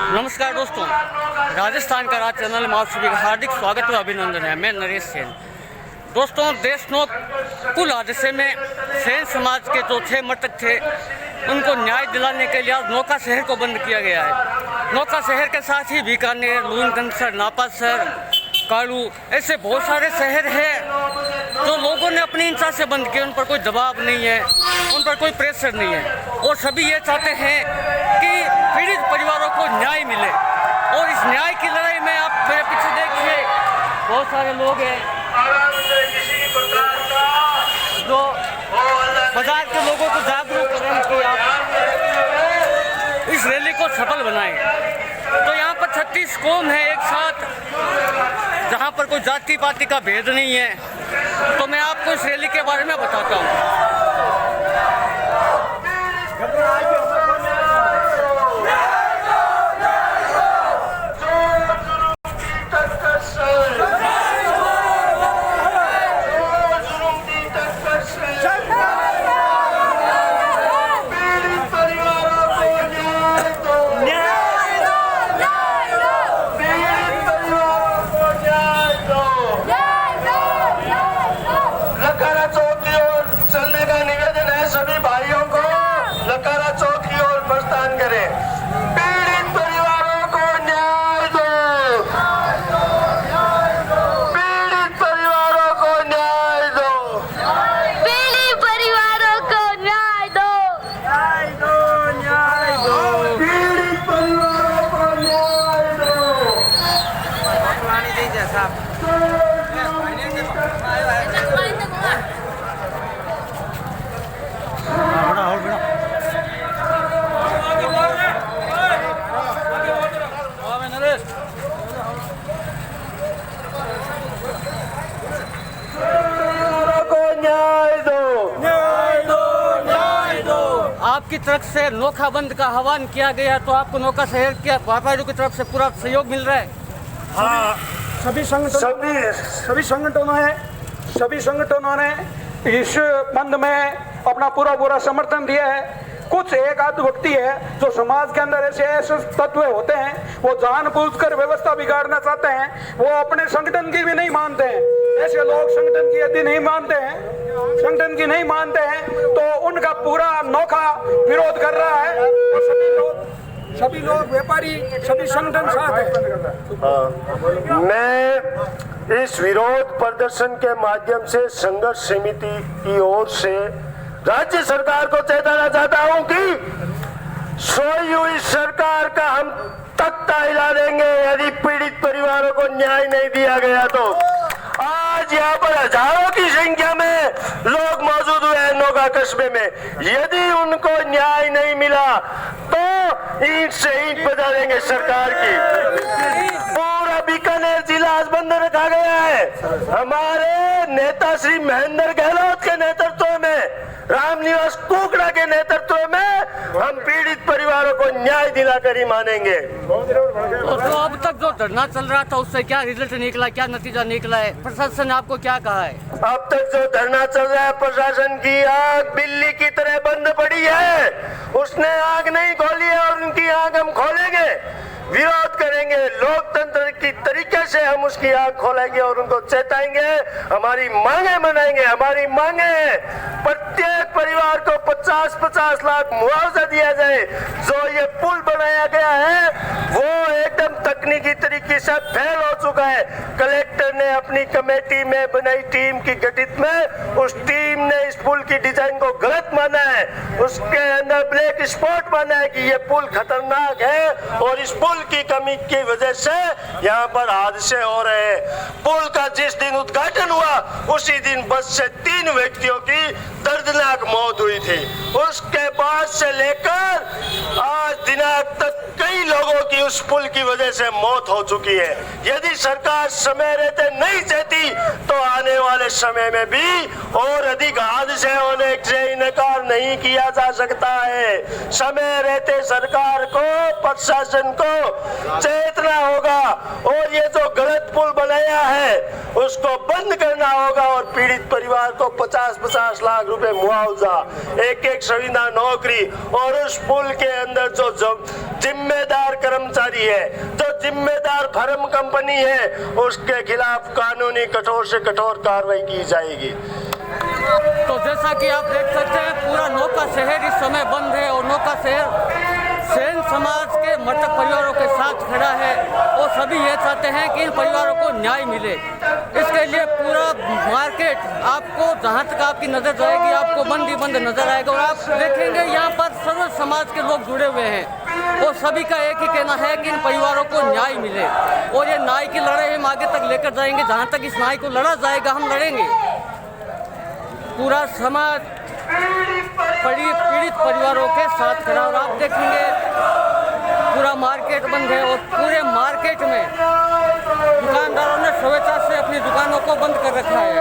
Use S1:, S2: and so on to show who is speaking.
S1: नमस्कार दोस्तों, राजस्थान का राज चैनल में आप सभी का हार्दिक स्वागत और अभिनंदन है। मैं नरेश सेन। दोस्तों, देशनोक कुल हादसे में सेन समाज के जो 6 मृतक थे उनको न्याय दिलाने के लिए आज नौका शहर को बंद किया गया है। नौका शहर के साथ ही बीकानेर, लूनगंसर, नापासर, कालू, ऐसे बहुत सारे शहर हैं जो लोगों ने अपनी इच्छा से बंद किए। उन पर कोई दबाव नहीं है, उन पर कोई प्रेशर नहीं है और सभी ये चाहते हैं कि पीड़ित परिवारों को न्याय मिले। और इस न्याय की लड़ाई में आप मेरे पीछे देखिए, बहुत सारे लोग हैं जो बाजार के लोगों को जागरूक करें कि आप इस रैली को सफल बनाएं। तो यहाँ पर 36 कौम है एक साथ, जहाँ पर कोई जाति पाति का भेद नहीं है। तो मैं आपको इस रैली के बारे में बताता हूँ। आपकी तरफ से नौका बंद का आह्वान किया गया, तो आपको नौका शहर के व्यापारियों की तरफ से पूरा सहयोग मिल रहा है?
S2: हाँ, सभी संगठनों ने इस बंद में अपना पूरा समर्थन दिया है। कुछ एक आध व्यक्ति है जो समाज के अंदर ऐसे तत्व होते हैं, वो जानबूझकर व्यवस्था बिगाड़ना चाहते हैं। वो अपने संगठन की भी नहीं मानते हैं। ऐसे लोग संगठन की यदि नहीं मानते हैं तो उनका पूरा नौका विरोध कर रहा है। और सभी लोग व्यापारी, सभी संगठन साथ हैं।
S3: मैं इस विरोध प्रदर्शन के माध्यम से संघर्ष समिति की ओर से राज्य सरकार को चेताना चाहता हूं कि सोई हुई सरकार का हम तख्ता हिला देंगे यदि पीड़ित परिवारों को न्याय नहीं दिया गया। तो आज यहाँ पर हजारों की संख्या में लोग मौजूद हुए हैं नौका कस्बे में। यदि उनको न्याय नहीं मिला तो ईंट से ईंट बजा देंगे सरकार की। पूरा बीकानेर जिला आज बंद रखा गया है। हमारे नेता श्री महेंद्र गहलोत के नेतृत्व में, रामनिवास कुकड़ा के नेतृत्व में हम पीड़ित परिवारों को न्याय दिलाकर ही मानेंगे।
S1: तो अब तक जो धरना चल रहा था उससे क्या रिजल्ट निकला, क्या नतीजा निकला है? प्रशासन ने आपको क्या कहा है?
S3: अब तक जो धरना चल रहा है, प्रशासन की आंख बिल्ली की तरह बंद पड़ी है। उसने आंख नहीं खोली है और उनकी आंख हम खोलेंगे, विरोध करेंगे। लोकतंत्र की तरीके से हम उसकी आंख खोलेंगे और उनको चेताएंगे, हमारी मांगे मनाएंगे। हमारी मांगे है प्रत्येक परिवार को 50-50 लाख मुआवजा दिया जाए। जो ये पुल बनाया गया है वो एकदम तकनीकी तरीके से फेल हो चुका है। कलेक्टर ने अपनी कमेटी में बनाई टीम की गठित में, उस टीम ने इस पुल की डिजाइन को गलत माना है। उसके अंदर ब्लैक स्पॉट माना है कि ये पुल खतरनाक है और इस पुल की कमी की वजह से यहाँ पर हादसे हो रहे हैं। पुल का जिस दिन उद्घाटन हुआ उसी दिन बस से 3 व्यक्तियों की दर्दनाक मौत हुई थी। उसके बाद से लेकर आज दिनांक तक कई लोगों की उस पुल की वजह से मौत हो चुकी है। यदि सरकार समय रहते नहीं चाहती तो आने वाले समय में भी और अधिक हादसे होने से इनकार नहीं किया जा सकता है। समय रहते सरकार को, प्रशासन को चेतना होगा और ये जो गलत पुल बनाया गया है उसको बंद करना होगा और पीड़ित परिवार को 50-50 लाख रुपए मुआवजा, एक संविदा नौकरी और उस पुल के अंदर जो जिम्मेदार कर्मचारी है, जो जिम्मेदार फर्म कंपनी है, उसके खिलाफ कानूनी कठोर से कठोर कार्रवाई की जाएगी।
S1: तो जैसा कि आप देख सकते हैं पूरा नौका शहर इस समय बंद है और नौका शहर सेन समाज के मृतक परिवारों के साथ खड़ा है और सभी ये चाहते हैं कि इन परिवारों को न्याय मिले। इसके लिए पूरा मार्केट आपको जहाँ तक आपकी नज़र जाएगी आपको बंद ही बंद नजर आएगा और आप देखेंगे यहाँ पर सर्व समाज के लोग जुड़े हुए हैं और सभी का एक ही कहना है कि इन परिवारों को न्याय मिले और ये न्याय की लड़ाई हम आगे तक लेकर जाएंगे। जहाँ तक इस न्याय को लड़ा जाएगा हम लड़ेंगे। पूरा समाज पीड़ित परिवारों के साथ खड़ा और आप देखेंगे पूरा मार्केट बंद है और पूरे मार्केट में दुकानदारों ने स्वेच्छा से अपनी दुकानों को बंद कर रखा है।